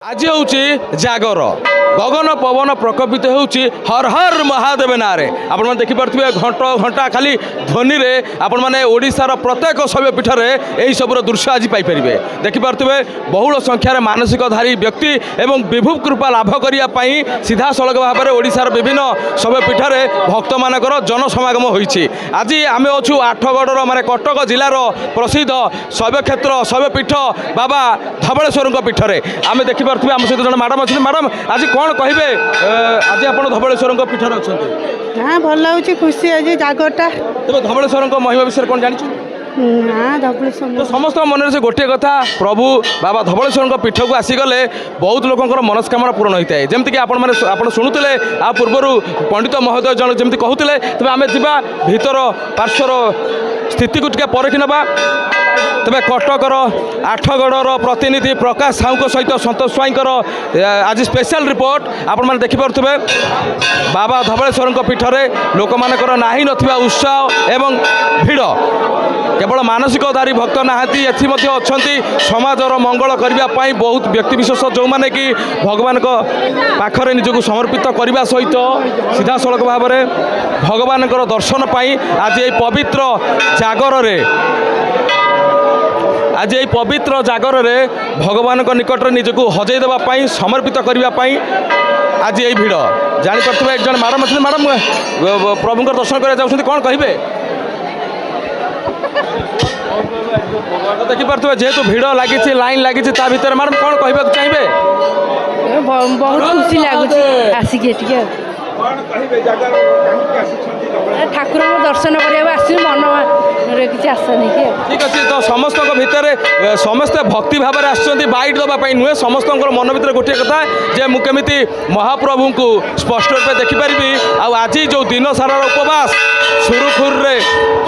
आज हूँ जागर गगन पवन प्रकपित होउची हर हर महादेव नारे आपण मैंने देखिपे घंट घंटा खाली ध्वनि आपण मैंने ओडिशार प्रत्येक शैवपीठ में यही सबूर दृश्य आज पाइपर देखिपे बहुल संख्यार मानसिकधारी व्यक्ति एवं विभु कृपा लाभ करने सीधा सड़क भाव में ओडिशार विभिन्न शैवपीठ में भक्त मानकर जनसमागम होइछि। आज आम अच्छू आठगढ़ माने कटक जिलार प्रसिद्ध शैवक्षेत्र शैवपीठ बाबा धबलेश्वर पीठ में आम देखिपे आम सहित जन मैडम अच्छे। मैडम आज कौन कहे आज आप धबलेश्वर पीठ में अच्छा? हाँ भल लगे खुशी आज जागरटा। तेज धबलेश्वर महिमा विषय कौन जानी? हाँ धबलेश्वर तो समस्त मन से गोटे कथा प्रभु बाबा धबलेश्वर पीठ को आसीगले बहुत लोकर मनस्कामना पूर्ण होता है जमीक आप शुणुते आ पूर्वर पंडित महोदय जन जमी कहते तेज आम जा भीतर पार्श्वर स्थिति को परखी नवा। तेज कटकर आठगढ़ प्रतिनिधि प्रकाश साहू सहित सतोष स्वाईंकर आज स्पेशल रिपोर्ट आपण मैंने देखिपे बाबा धबलेश्वर पीठ में लोक मानकर नाही नथिबा उत्साह एवं भिड़ केवल मानसिकधारी भक्त नहांती अच्छा समाजर मंगल करने बहुत व्यक्तिविशेष जो मैंने कि भगवान पाखरे निजक समर्पित करने सहित सीधा सड़क भाव में भगवान दर्शन पाई आज ये पवित्र जागर रे आज ये पवित्र जागर रे भगवान निकट निजक हजई देवाई समर्पित करने आज यही भिड़ जापे एक जन मैडम अच्छे। मैडम प्रभु दर्शन करा कौन कहे? देखिपे जेहेतु भिड़ लगी लाइन लगी भर मैडम कौन कहना चाहिए? बहुत खुशी लगुच आसिक ठाकुर दर्शन करने आस मन किसी आशा नहीं। ठीक अच्छे तो समस्त भितर समस्ते भक्ति भाव में आसुँच बाइट देवाई नुहे समस्त मन भर गोटे कथा जे मुझे महाप्रभु को स्पष्ट रूप से देखिपारि आज जो दिन सारा उपवास सुरुखुर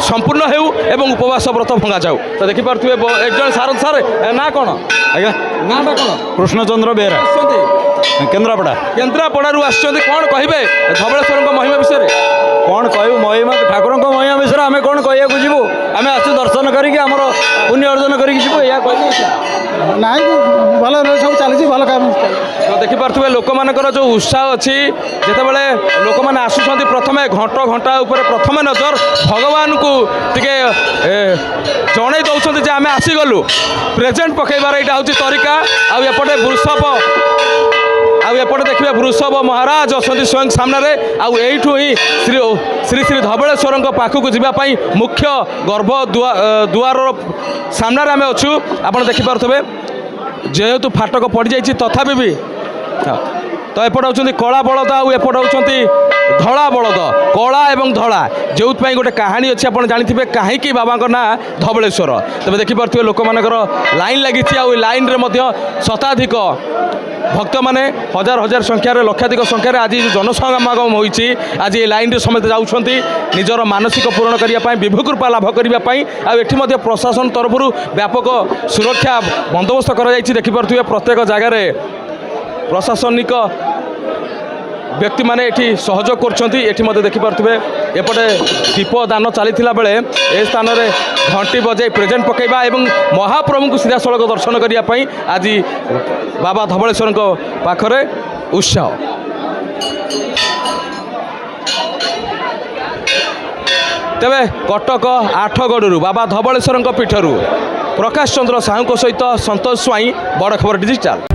संपूर्ण हो एवं उपवास व्रत भंगा जाऊ। तो देखिपे एक जन सार सार ना कौन आज्ञा ना कौन? कृष्णचंद्र बेहरा केन्द्रापड़ा केन्द्रापड़ू आस कौन कहे धबलेश्वर महिमा विषय? कौन कहू महिमा ठाकुर महिमा विषय आम कौन कहूँ जीवु आम आसु दर्शन करके आमर पुण्य अर्जन कर ना भल सब चली भल काम। तो देखिपे लोक मानकर जो उत्साह अच्छी जिते बड़े लोक मैंने आसुँच प्रथम घंट घंटा उपर प्रथम नजर भगवान को टिके जन दौरान आम आसीगलु प्रेजेंट पकईबार यहाँ हूँ तरीका आपटे वृषभ आपटे देखिए वृषभ महाराज अच्छा स्वयं सामने आईठू ही श्री श्री श्री धबलेश्वर पाखक जावाई मुख्य गर्भ दुआर सामने आम अच्छू आप देखिपे जेहेतु फाटक पड़ जाइए तथापि भी तो एपटे होती कला बलद आएपटे होती धड़ा बलद कला एवं धड़ा जो गोटे कहानी अच्छी आप जानते कहीं बाबा ना धबलेश्वर। तेज देखिपे लोक मानकर लाइन लगी लाइन रे शताधिक भक्त माने हजार हजार संख्यार लक्षाधिक संख्यार आज जनसमागम होती आज ये लाइन समेत जाऊँच निजर मानसिक पूरण करने विभु कृपा लाभ करने प्रशासन तरफ व्यापक सुरक्षा बंदोबस्त कर देखिपे प्रत्येक जगार प्रशासनिक व्यक्ति माने एठी सहयोग कर देखिपे एपटे दीप दान चली बेले ए स्थान में घंटी बजाई प्रेजेंट पकईवा एवं महाप्रभु को सीधा सड़क दर्शन करने आज बाबा धबलेश्वर पाखरे उत्साह। तेबे कटक आठगढ़ बाबा धबलेश्वर पीठरू प्रकाश चंद्र साहू सहित सतोष स्वाई बड़ खबर डिजिटाल।